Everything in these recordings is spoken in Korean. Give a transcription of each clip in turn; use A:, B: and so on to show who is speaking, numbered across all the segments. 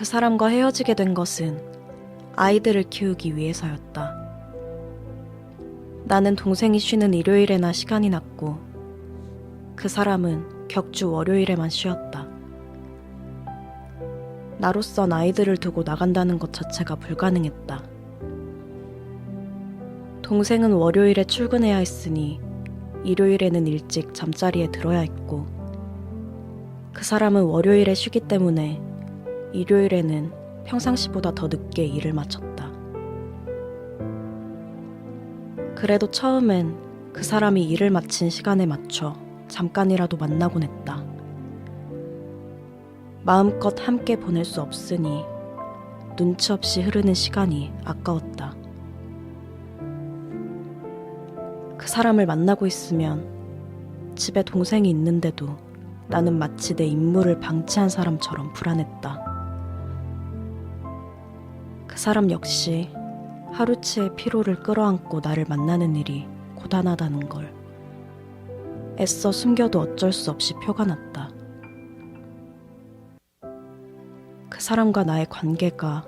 A: 그 사람과 헤어지게 된 것은 아이들을 키우기 위해서였다. 나는 동생이 쉬는 일요일에나 시간이 났고 그 사람은 격주 월요일에만 쉬었다. 나로선 아이들을 두고 나간다는 것 자체가 불가능했다. 동생은 월요일에 출근해야 했으니 일요일에는 일찍 잠자리에 들어야 했고 그 사람은 월요일에 쉬기 때문에 일요일에는 평상시보다 더 늦게 일을 마쳤다. 그래도 처음엔 그 사람이 일을 마친 시간에 맞춰 잠깐이라도 만나곤 했다. 마음껏 함께 보낼 수 없으니 눈치 없이 흐르는 시간이 아까웠다. 그 사람을 만나고 있으면 집에 동생이 있는데도 나는 마치 내 임무를 방치한 사람처럼 불안했다. 그 사람 역시 하루치의 피로를 끌어안고 나를 만나는 일이 고단하다는 걸 애써 숨겨도 어쩔 수 없이 표가 났다. 그 사람과 나의 관계가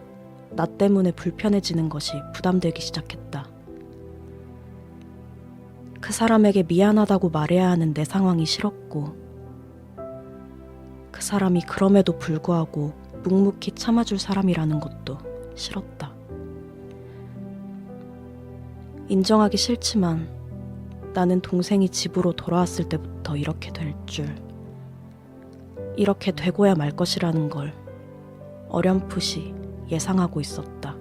A: 나 때문에 불편해지는 것이 부담되기 시작했다. 그 사람에게 미안하다고 말해야 하는 내 상황이 싫었고 그 사람이 그럼에도 불구하고 묵묵히 참아줄 사람이라는 것도 싫었다. 인정하기 싫지만 나는 동생이 집으로 돌아왔을 때부터 이렇게 될 줄, 이렇게 되고야 말 것이라는 걸 어렴풋이 예상하고 있었다.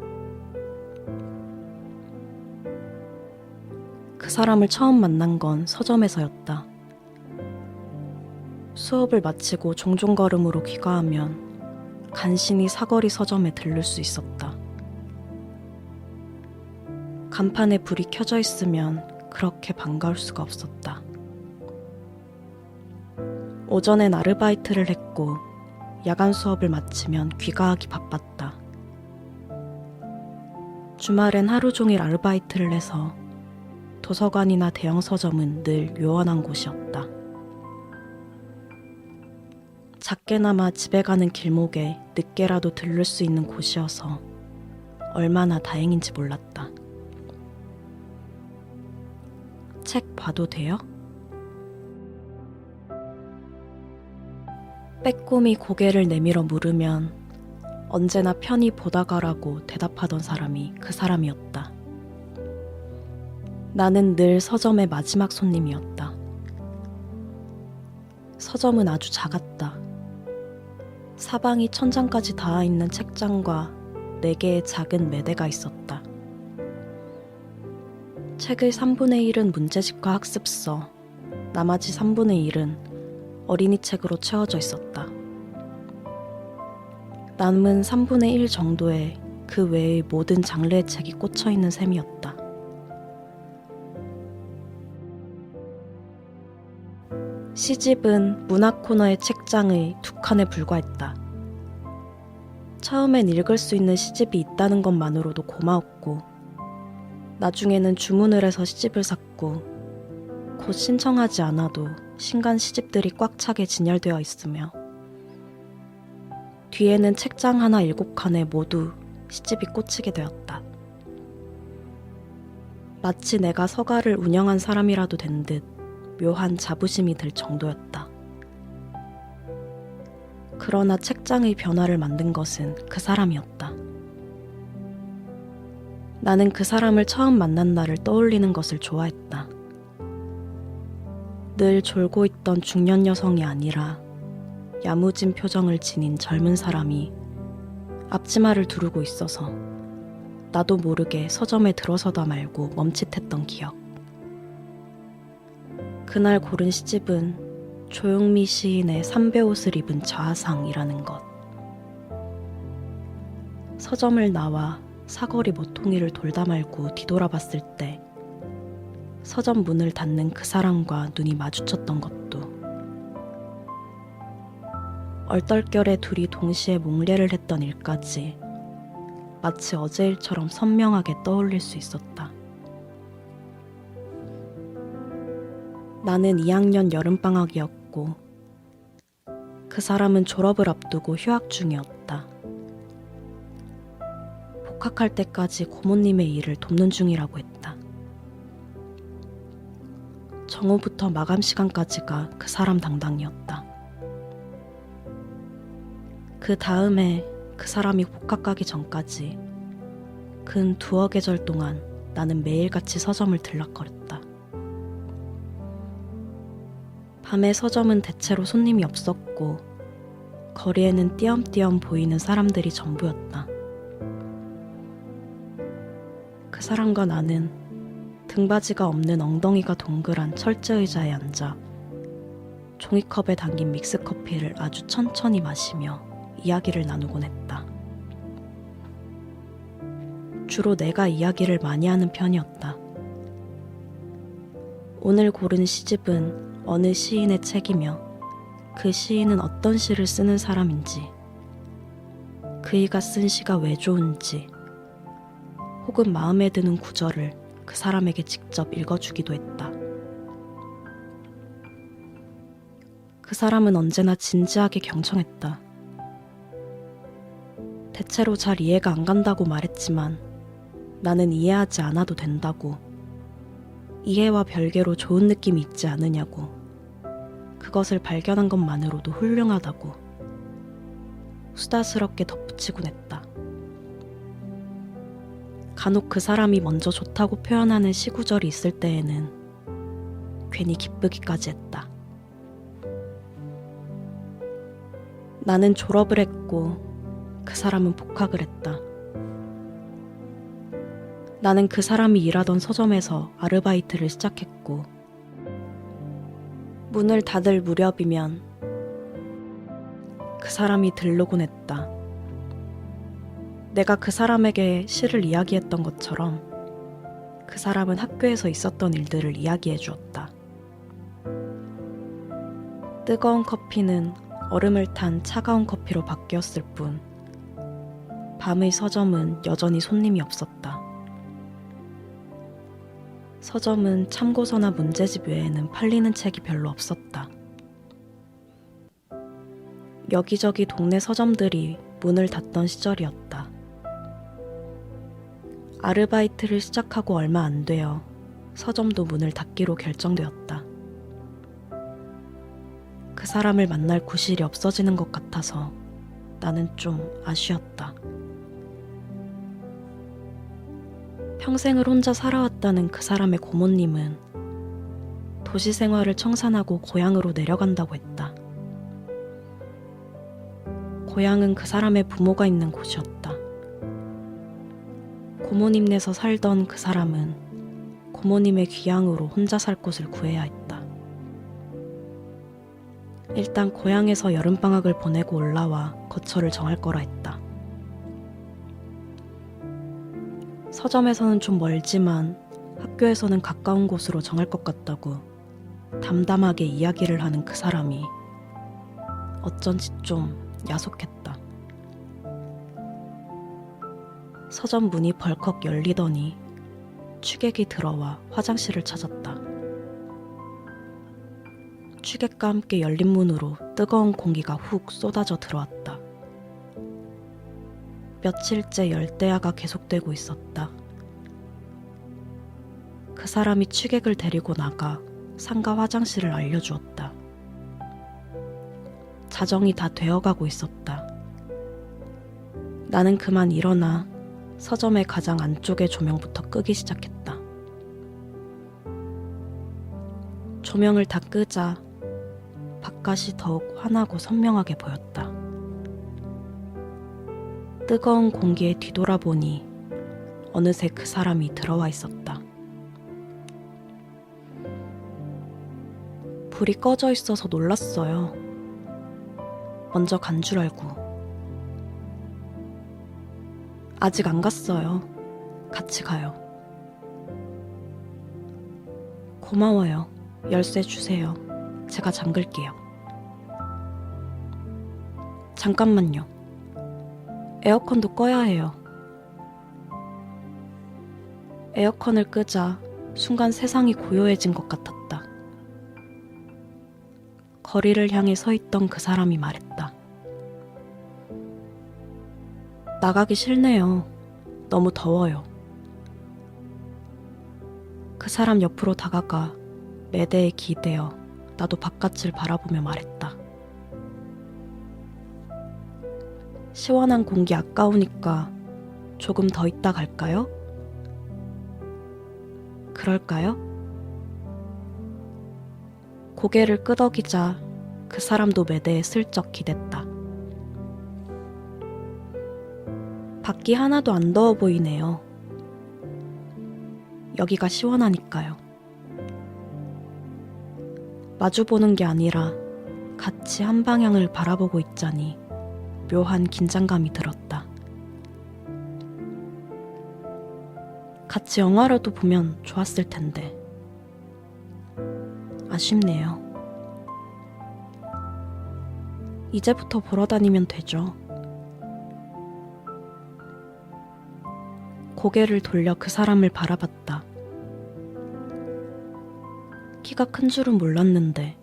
A: 그 사람을 처음 만난 건 서점에서였다. 수업을 마치고 종종 걸음으로 귀가하면 간신히 사거리 서점에 들를 수 있었다. 간판에 불이 켜져 있으면 그렇게 반가울 수가 없었다. 오전엔 아르바이트를 했고 야간 수업을 마치면 귀가하기 바빴다. 주말엔 하루 종일 아르바이트를 해서 도서관이나 대형 서점은 늘 요원한 곳이었다. 작게나마 집에 가는 길목에 늦게라도 들를 수 있는 곳이어서 얼마나 다행인지 몰랐다. 책 봐도 돼요? 빼꼼히 고개를 내밀어 물으면 언제나 편히 보다가라고 대답하던 사람이 그 사람이었다. 나는 늘 서점의 마지막 손님이었다. 서점은 아주 작았다. 사방이 천장까지 닿아있는 책장과 4개의 작은 매대가 있었다. 책의 3분의 1은 문제집과 학습서, 나머지 3분의 1은 어린이 책으로 채워져 있었다. 남은 3분의 1 정도에 그 외의 모든 장르의 책이 꽂혀있는 셈이었다. 시집은 문학 코너의 책장의 2칸에 불과했다. 처음엔 읽을 수 있는 시집이 있다는 것만으로도 고마웠고 나중에는 주문을 해서 시집을 샀고 곧 신청하지 않아도 신간 시집들이 꽉 차게 진열되어 있으며 뒤에는 책장 하나 7칸에 모두 시집이 꽂히게 되었다. 마치 내가 서가를 운영한 사람이라도 된 듯 묘한 자부심이 들 정도였다. 그러나 책장의 변화를 만든 것은 그 사람이었다. 나는 그 사람을 처음 만난 날을 떠올리는 것을 좋아했다. 늘 졸고 있던 중년 여성이 아니라 야무진 표정을 지닌 젊은 사람이 앞치마를 두르고 있어서 나도 모르게 서점에 들어서다 말고 멈칫했던 기억. 그날 고른 시집은 조용미 시인의 삼배옷을 입은 좌상이라는 것. 서점을 나와 사거리 모퉁이를 돌다 말고 뒤돌아봤을 때 서점 문을 닫는 그 사람과 눈이 마주쳤던 것도 얼떨결에 둘이 동시에 몽례를 했던 일까지 마치 어제 일처럼 선명하게 떠올릴 수 있었다. 나는 2학년 여름방학이었고 그 사람은 졸업을 앞두고 휴학 중이었다. 복학할 때까지 고모님의 일을 돕는 중이라고 했다. 정오부터 마감 시간까지가 그 사람 담당이었다. 그 다음에 그 사람이 복학 가기 전까지 근 두어 계절 동안 나는 매일같이 서점을 들락거렸다. 밤에 서점은 대체로 손님이 없었고 거리에는 띄엄띄엄 보이는 사람들이 전부였다. 그 사람과 나는 등받이가 없는 엉덩이가 동그란 철제 의자에 앉아 종이컵에 담긴 믹스커피를 아주 천천히 마시며 이야기를 나누곤 했다. 주로 내가 이야기를 많이 하는 편이었다. 오늘 고른 시집은 어느 시인의 책이며 그 시인은 어떤 시를 쓰는 사람인지, 그이가 쓴 시가 왜 좋은지, 혹은 마음에 드는 구절을 그 사람에게 직접 읽어주기도 했다. 그 사람은 언제나 진지하게 경청했다. 대체로 잘 이해가 안 간다고 말했지만 나는 이해하지 않아도 된다고, 이해와 별개로 좋은 느낌이 있지 않으냐고, 그것을 발견한 것만으로도 훌륭하다고 수다스럽게 덧붙이곤 했다. 간혹 그 사람이 먼저 좋다고 표현하는 시구절이 있을 때에는 괜히 기쁘기까지 했다. 나는 졸업을 했고 그 사람은 복학을 했다. 나는 그 사람이 일하던 서점에서 아르바이트를 시작했고 문을 닫을 무렵이면 그 사람이 들르곤 했다. 내가 그 사람에게 시를 이야기했던 것처럼 그 사람은 학교에서 있었던 일들을 이야기해 주었다. 뜨거운 커피는 얼음을 탄 차가운 커피로 바뀌었을 뿐 밤의 서점은 여전히 손님이 없었다. 서점은 참고서나 문제집 외에는 팔리는 책이 별로 없었다. 여기저기 동네 서점들이 문을 닫던 시절이었다. 아르바이트를 시작하고 얼마 안 되어 서점도 문을 닫기로 결정되었다. 그 사람을 만날 구실이 없어지는 것 같아서 나는 좀 아쉬웠다. 평생을 혼자 살아왔다는 그 사람의 고모님은 도시 생활을 청산하고 고향으로 내려간다고 했다. 고향은 그 사람의 부모가 있는 곳이었다. 고모님네서 살던 그 사람은 고모님의 귀향으로 혼자 살 곳을 구해야 했다. 일단 고향에서 여름방학을 보내고 올라와 거처를 정할 거라 했다. 서점에서는 좀 멀지만 학교에서는 가까운 곳으로 정할 것 같다고 담담하게 이야기를 하는 그 사람이 어쩐지 좀 야속했다. 서점 문이 벌컥 열리더니 취객이 들어와 화장실을 찾았다. 취객과 함께 열린 문으로 뜨거운 공기가 훅 쏟아져 들어왔다. 며칠째 열대야가 계속되고 있었다. 그 사람이 취객을 데리고 나가 상가 화장실을 알려주었다. 자정이 다 되어가고 있었다. 나는 그만 일어나 서점의 가장 안쪽의 조명부터 끄기 시작했다. 조명을 다 끄자 바깥이 더욱 환하고 선명하게 보였다. 뜨거운 공기에 뒤돌아보니 어느새 그 사람이 들어와 있었다. 불이 꺼져 있어서 놀랐어요. 먼저 간 줄 알고. 아직 안 갔어요. 같이 가요. 고마워요. 열쇠 주세요. 제가 잠글게요. 잠깐만요. 에어컨도 꺼야 해요. 에어컨을 끄자 순간 세상이 고요해진 것 같았다. 거리를 향해 서 있던 그 사람이 말했다. 나가기 싫네요. 너무 더워요. 그 사람 옆으로 다가가 매대에 기대어 나도 바깥을 바라보며 말했다. 시원한 공기 아까우니까 조금 더 있다 갈까요? 그럴까요? 고개를 끄덕이자 그 사람도 매대에 슬쩍 기댔다. 밖이 하나도 안 더워 보이네요. 여기가 시원하니까요. 마주보는 게 아니라 같이 한 방향을 바라보고 있자니 묘한 긴장감이 들었다. 같이 영화라도 보면 좋았을 텐데. 아쉽네요. 이제부터 보러 다니면 되죠. 고개를 돌려 그 사람을 바라봤다. 키가 큰 줄은 몰랐는데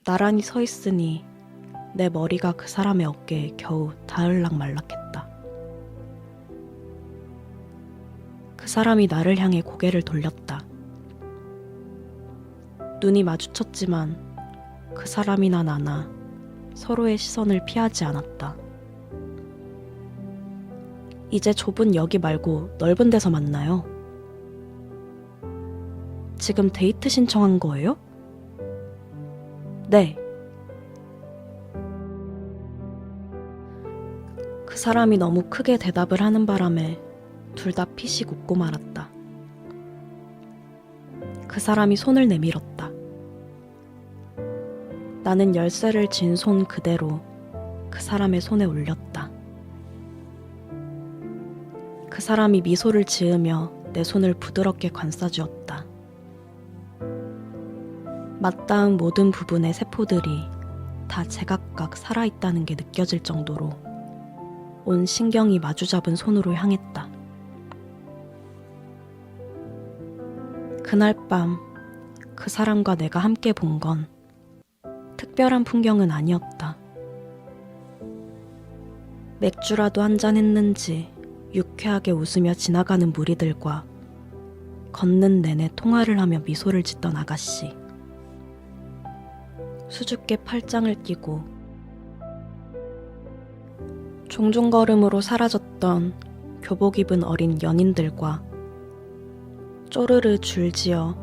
A: 나란히 서 있으니 내 머리가 그 사람의 어깨에 겨우 닿을락 말락했다. 그 사람이 나를 향해 고개를 돌렸다. 눈이 마주쳤지만 그 사람이나 나나 서로의 시선을 피하지 않았다. 이제 좁은 여기 말고 넓은 데서 만나요. 지금 데이트 신청한 거예요? 네. 그 사람이 너무 크게 대답을 하는 바람에 둘 다 피식 웃고 말았다. 그 사람이 손을 내밀었다. 나는 열쇠를 쥔 손 그대로 그 사람의 손에 올렸다. 그 사람이 미소를 지으며 내 손을 부드럽게 감싸주었다. 맞닿은 모든 부분의 세포들이 다 제각각 살아있다는 게 느껴질 정도로 온 신경이 마주잡은 손으로 향했다. 그날 밤 그 사람과 내가 함께 본 건 특별한 풍경은 아니었다. 맥주라도 한잔 했는지 유쾌하게 웃으며 지나가는 무리들과 걷는 내내 통화를 하며 미소를 짓던 아가씨. 수줍게 팔짱을 끼고 종종걸음으로 사라졌던 교복 입은 어린 연인들과 쪼르르 줄지어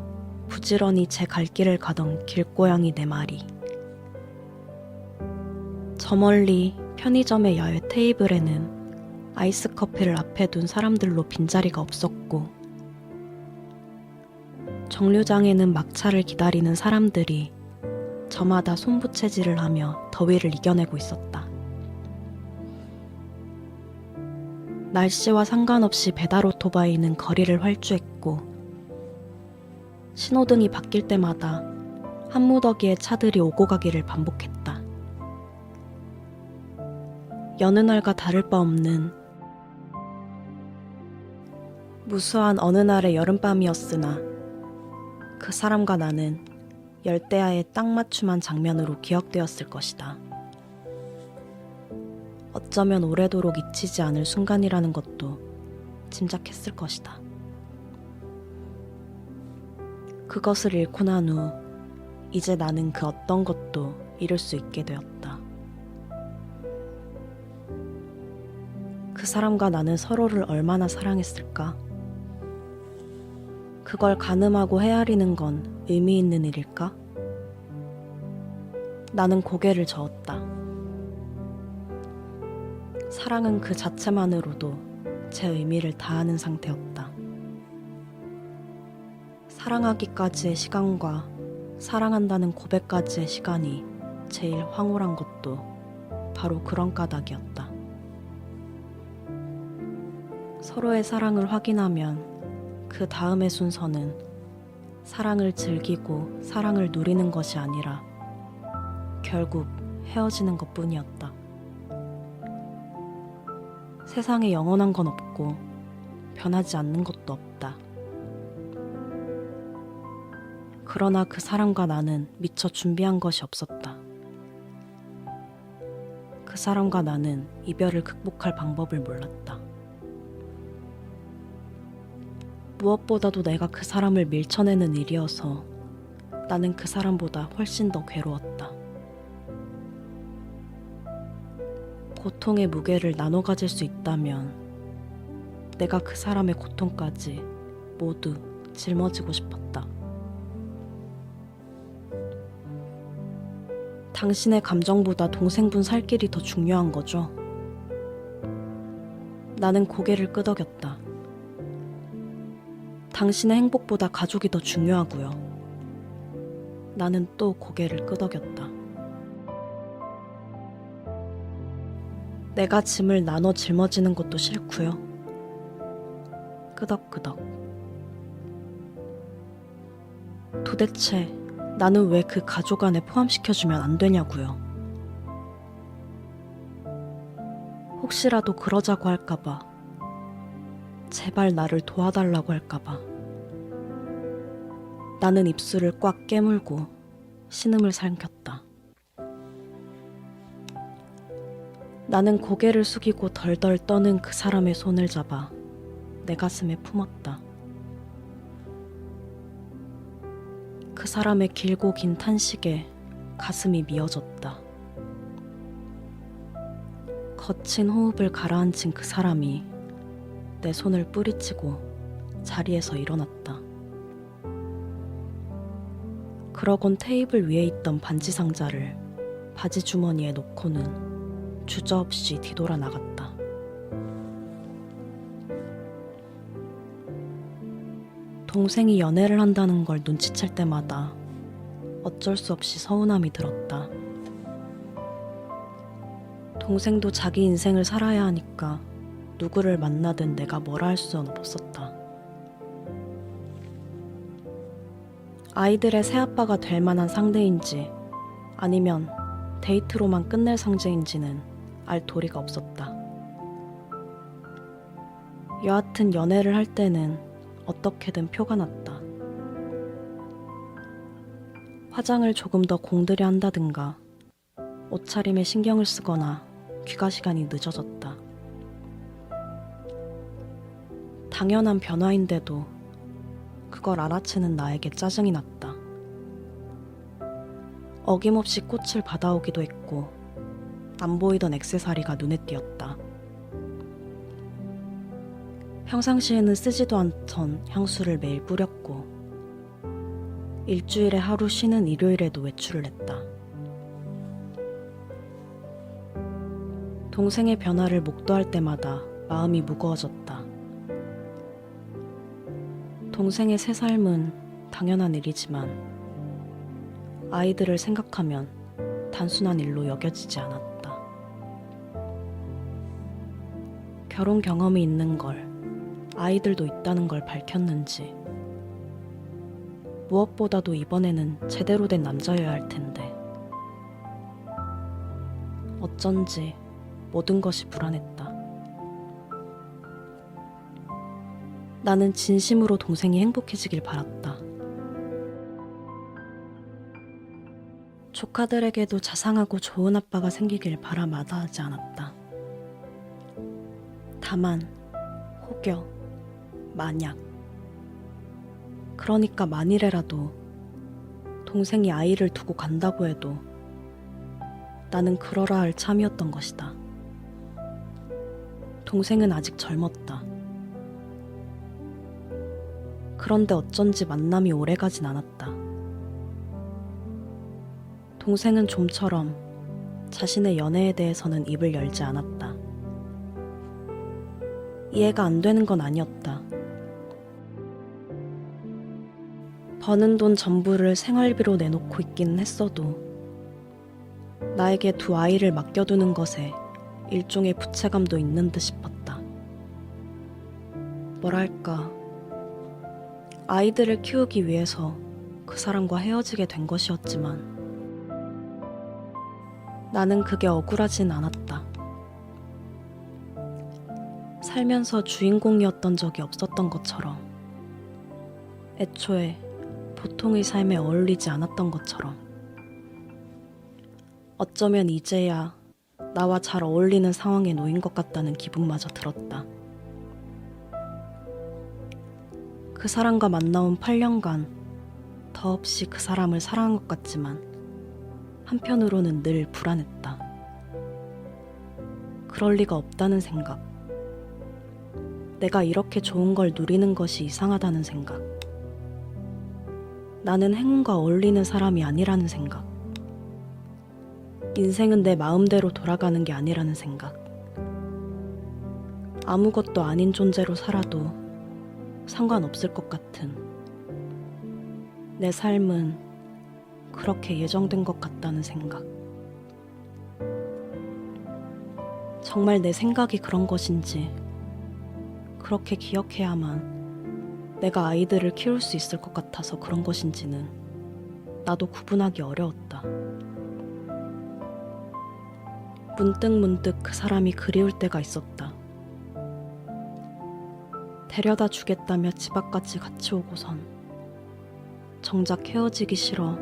A: 부지런히 제 갈 길을 가던 길고양이 4마리. 저 멀리 편의점의 야외 테이블에는 아이스 커피를 앞에 둔 사람들로 빈자리가 없었고, 정류장에는 막차를 기다리는 사람들이 저마다 손부채질을 하며 더위를 이겨내고 있었다. 날씨와 상관없이 배달 오토바이는 거리를 활주했고, 신호등이 바뀔 때마다 한 무더기의 차들이 오고 가기를 반복했다. 여느 날과 다를 바 없는 무수한 어느 날의 여름밤이었으나 그 사람과 나는 열대야에 딱 맞춤한 장면으로 기억되었을 것이다. 어쩌면 오래도록 잊히지 않을 순간이라는 것도 짐작했을 것이다. 그것을 잃고 난 후 이제 나는 그 어떤 것도 잃을 수 있게 되었다. 그 사람과 나는 서로를 얼마나 사랑했을까? 그걸 가늠하고 헤아리는 건 의미 있는 일일까? 나는 고개를 저었다. 사랑은 그 자체만으로도 제 의미를 다하는 상태였다. 사랑하기까지의 시간과 사랑한다는 고백까지의 시간이 제일 황홀한 것도 바로 그런 까닭이었다. 서로의 사랑을 확인하면 그 다음의 순서는 사랑을 즐기고 사랑을 누리는 것이 아니라 결국 헤어지는 것뿐이었다. 세상에 영원한 건 없고 변하지 않는 것도 없다. 그러나 그 사람과 나는 미처 준비한 것이 없었다. 그 사람과 나는 이별을 극복할 방법을 몰랐다. 무엇보다도 내가 그 사람을 밀쳐내는 일이어서 나는 그 사람보다 훨씬 더 괴로웠다. 고통의 무게를 나눠 가질 수 있다면 내가 그 사람의 고통까지 모두 짊어지고 싶었다. 당신의 감정보다 동생분 살 길이 더 중요한 거죠? 나는 고개를 끄덕였다. 당신의 행복보다 가족이 더 중요하고요. 나는 또 고개를 끄덕였다. 내가 짐을 나눠 짊어지는 것도 싫고요. 끄덕끄덕. 도대체 나는 왜 그 가족 안에 포함시켜주면 안 되냐고요. 혹시라도 그러자고 할까봐, 제발 나를 도와달라고 할까봐. 나는 입술을 꽉 깨물고 신음을 삼켰다. 나는 고개를 숙이고 덜덜 떠는 그 사람의 손을 잡아 내 가슴에 품었다. 그 사람의 길고 긴 탄식에 가슴이 미어졌다. 거친 호흡을 가라앉힌 그 사람이 내 손을 뿌리치고 자리에서 일어났다. 그러곤 테이블 위에 있던 반지 상자를 바지 주머니에 놓고는 주저없이 뒤돌아 나갔다. 동생이 연애를 한다는 걸 눈치챌 때마다 어쩔 수 없이 서운함이 들었다. 동생도 자기 인생을 살아야 하니까 누구를 만나든 내가 뭐라 할 수는 없었다. 아이들의 새아빠가 될 만한 상대인지 아니면 데이트로만 끝낼 상대인지는 알 도리가 없었다. 여하튼 연애를 할 때는 어떻게든 표가 났다. 화장을 조금 더 공들여 한다든가 옷차림에 신경을 쓰거나 귀가 시간이 늦어졌다. 당연한 변화인데도 그걸 알아채는 나에게 짜증이 났다. 어김없이 꽃을 받아오기도 했고 안 보이던 액세서리가 눈에 띄었다. 평상시에는 쓰지도 않던 향수를 매일 뿌렸고 일주일에 하루 쉬는 일요일에도 외출을 했다. 동생의 변화를 목도할 때마다 마음이 무거워졌다. 동생의 새 삶은 당연한 일이지만 아이들을 생각하면 단순한 일로 여겨지지 않았다. 결혼 경험이 있는 걸, 아이들도 있다는 걸 밝혔는지 무엇보다도 이번에는 제대로 된 남자여야 할 텐데 어쩐지 모든 것이 불안했다. 나는 진심으로 동생이 행복해지길 바랐다. 조카들에게도 자상하고 좋은 아빠가 생기길 바라 마다하지 않았다. 다만 혹여 만약 그러니까 만일에라도 동생이 아이를 두고 간다고 해도 나는 그러라 할 참이었던 것이다. 동생은 아직 젊었다. 그런데 어쩐지 만남이 오래가진 않았다. 동생은 좀처럼 자신의 연애에 대해서는 입을 열지 않았다. 이해가 안 되는 건 아니었다. 버는 돈 전부를 생활비로 내놓고 있기는 했어도 나에게 두 아이를 맡겨두는 것에 일종의 부채감도 있는 듯 싶었다. 뭐랄까, 아이들을 키우기 위해서 그 사람과 헤어지게 된 것이었지만 나는 그게 억울하진 않았다. 살면서 주인공이었던 적이 없었던 것처럼, 애초에 보통의 삶에 어울리지 않았던 것처럼, 어쩌면 이제야 나와 잘 어울리는 상황에 놓인 것 같다는 기분마저 들었다. 그 사람과 만나온 8년간 더없이 그 사람을 사랑한 것 같지만 한편으로는 늘 불안했다. 그럴 리가 없다는 생각. 내가 이렇게 좋은 걸 누리는 것이 이상하다는 생각. 나는 행운과 어울리는 사람이 아니라는 생각. 인생은 내 마음대로 돌아가는 게 아니라는 생각. 아무것도 아닌 존재로 살아도 상관없을 것 같은 내 삶은 그렇게 예정된 것 같다는 생각. 정말 내 생각이 그런 것인지, 그렇게 기억해야만 내가 아이들을 키울 수 있을 것 같아서 그런 것인지는 나도 구분하기 어려웠다. 문득 그 사람이 그리울 때가 있었다. 데려다 주겠다며 집 앞까지 같이 오고선 정작 헤어지기 싫어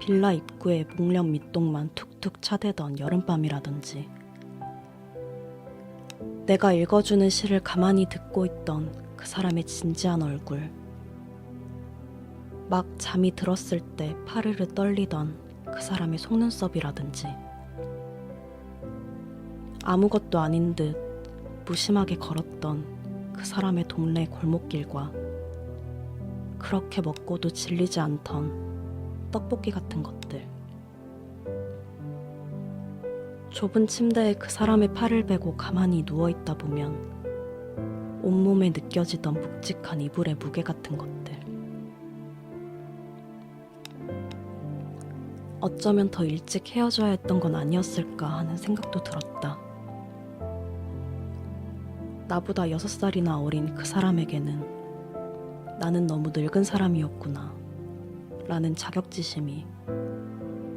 A: 빌라 입구에 목련 밑동만 툭툭 차대던 여름밤이라든지, 내가 읽어주는 시를 가만히 듣고 있던 그 사람의 진지한 얼굴, 막 잠이 들었을 때 파르르 떨리던 그 사람의 속눈썹이라든지, 아무것도 아닌 듯 무심하게 걸었던 그 사람의 동네 골목길과 그렇게 먹고도 질리지 않던 떡볶이 같은 것들. 좁은 침대에 그 사람의 팔을 베고 가만히 누워있다 보면 온몸에 느껴지던 묵직한 이불의 무게 같은 것들. 어쩌면 더 일찍 헤어져야 했던 건 아니었을까 하는 생각도 들었다. 나보다 6살이나 어린 그 사람에게는 나는 너무 늙은 사람이었구나 라는 자격지심이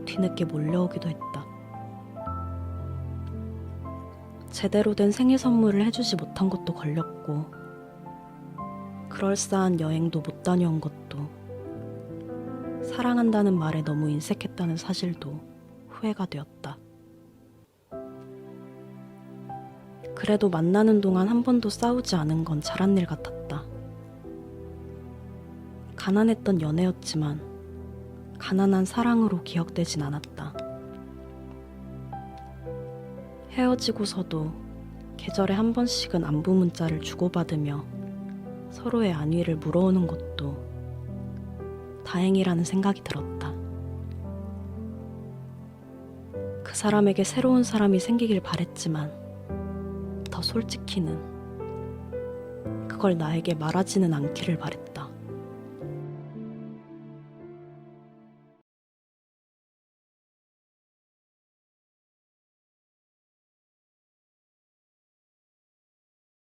A: 뒤늦게 몰려오기도 했다. 제대로 된 생일 선물을 해주지 못한 것도 걸렸고, 그럴싸한 여행도 못 다녀온 것도, 사랑한다는 말에 너무 인색했다는 사실도 후회가 되었다. 그래도 만나는 동안 한 번도 싸우지 않은 건 잘한 일 같았다. 가난했던 연애였지만 가난한 사랑으로 기억되진 않았다. 헤어지고서도 계절에 한 번씩은 안부 문자를 주고받으며 서로의 안위를 물어오는 것도 다행이라는 생각이 들었다. 그 사람에게 새로운 사람이 생기길 바랬지만 더 솔직히는 그걸 나에게 말하지는 않기를 바랬다.